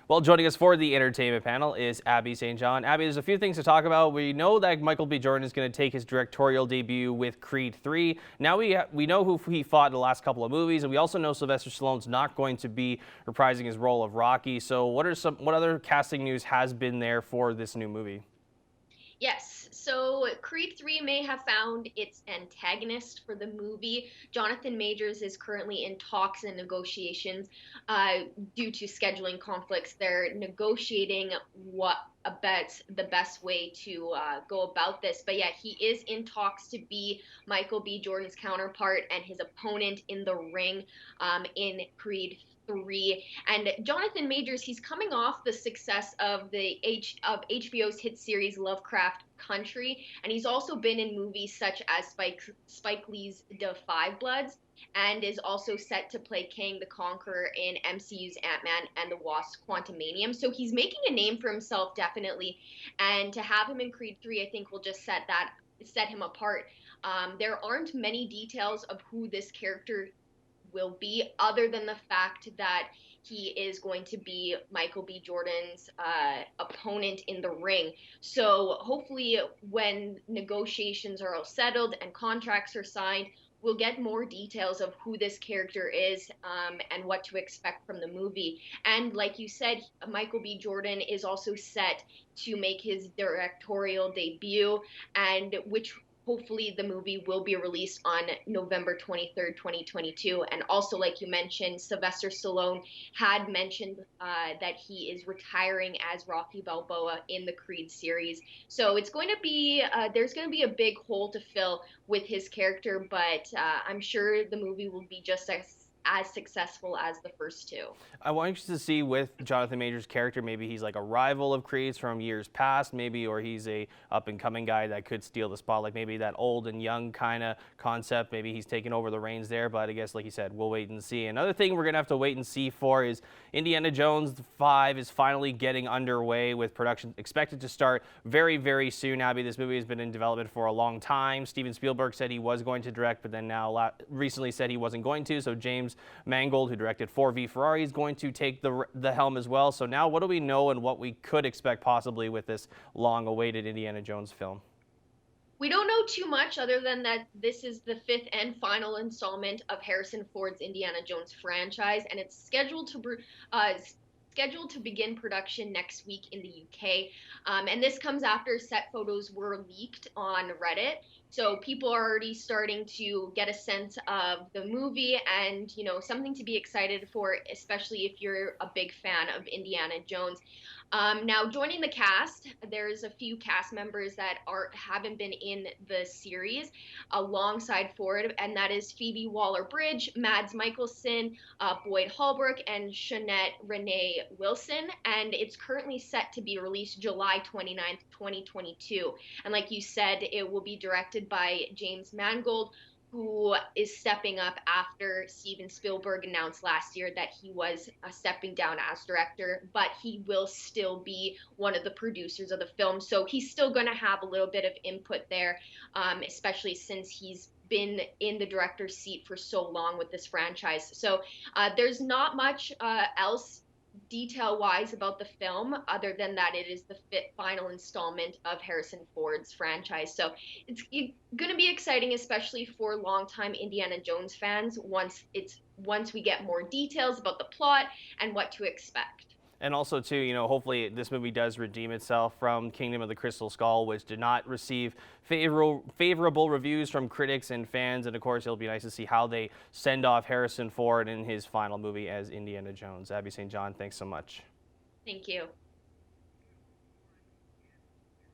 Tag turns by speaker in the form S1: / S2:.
S1: Well, joining us for the entertainment panel is Abby St. John. Abby, there's a few things to talk about. We know that Michael B. Jordan is going to take his directorial debut with Creed 3. Now we know who he fought in the last couple of movies, and we also know Sylvester Stallone's not going to be reprising his role of Rocky. So what other casting news has been there for this new movie?
S2: Yes, so Creed 3 may have found its antagonist for the movie. Jonathan Majors is currently in talks and negotiations uh, due to scheduling conflicts. They're negotiating what about the best way to go about this. But yeah, he is in talks to be Michael B. Jordan's counterpart and his opponent in the ring in Creed 3. And Jonathan Majors, he's coming off the success of HBO's hit series Lovecraft Country, and he's also been in movies such as Spike Lee's Da 5 Bloods, and is also set to play Kang the Conqueror in MCU's Ant-Man and the Wasp: Quantumanium. So he's making a name for himself, definitely, and to have him in Creed 3, I think will just set him apart. There aren't many details of who this character will be, other than the fact that he is going to be Michael B. Jordan's opponent in the ring. So hopefully, when negotiations are all settled and contracts are signed, we'll get more details of who this character is, and what to expect from the movie. And like you said, Michael B. Jordan is also set to make his directorial debut, and which hopefully the movie will be released on November 23rd, 2022. And also, like you mentioned, Sylvester Stallone had mentioned that he is retiring as Rocky Balboa in the Creed series. So it's going to be, there's going to be a big hole to fill with his character, but I'm sure the movie will be just as successful as the first two.
S1: I want you to see with Jonathan Majors' character, maybe he's like a rival of Creed's from years past, maybe, or he's a up and coming guy that could steal the spot, like maybe that old and young kind of concept. Maybe he's taking over the reins there, but I guess, like you said, we'll wait and see. Another thing we're gonna have to wait and see for is Indiana Jones 5 is finally getting underway with production expected to start very, very soon. Abby, this movie has been in development for a long time. Steven Spielberg said he was going to direct, but then now recently said he wasn't going to. So James Mangold, who directed 4v Ferrari, is going to take the helm as well. So now what do we know and what we could expect possibly with this long-awaited Indiana Jones film?
S2: We don't know too much other than that this is the fifth and final installment of Harrison Ford's Indiana Jones franchise, and it's uh, scheduled to begin production next week in the UK. And this comes after set photos were leaked on Reddit. So people are already starting to get a sense of the movie, and something to be excited for, especially if you're a big fan of Indiana Jones. Now, joining the cast, there's a few cast members that haven't been in the series alongside Ford, and that is Phoebe Waller-Bridge, Mads Mikkelsen, Boyd Holbrook, and Shannette Renee Wilson. And it's currently set to be released July 29th, 2022. And like you said, it will be directed by James Mangold, who is stepping up after Steven Spielberg announced last year that he was stepping down as director, but he will still be one of the producers of the film. So he's still going to have a little bit of input there, especially since he's been in the director's seat for so long with this franchise. So there's not much else detail wise about the film, other than that it is the final installment of Harrison Ford's franchise. So it's going to be exciting, especially for longtime Indiana Jones fans, once we get more details about the plot and what to expect.
S1: And also, too, hopefully this movie does redeem itself from Kingdom of the Crystal Skull, which did not receive favorable reviews from critics and fans. And of course, it'll be nice to see how they send off Harrison Ford in his final movie as Indiana Jones. Abby St. John, thanks so much.
S2: Thank you.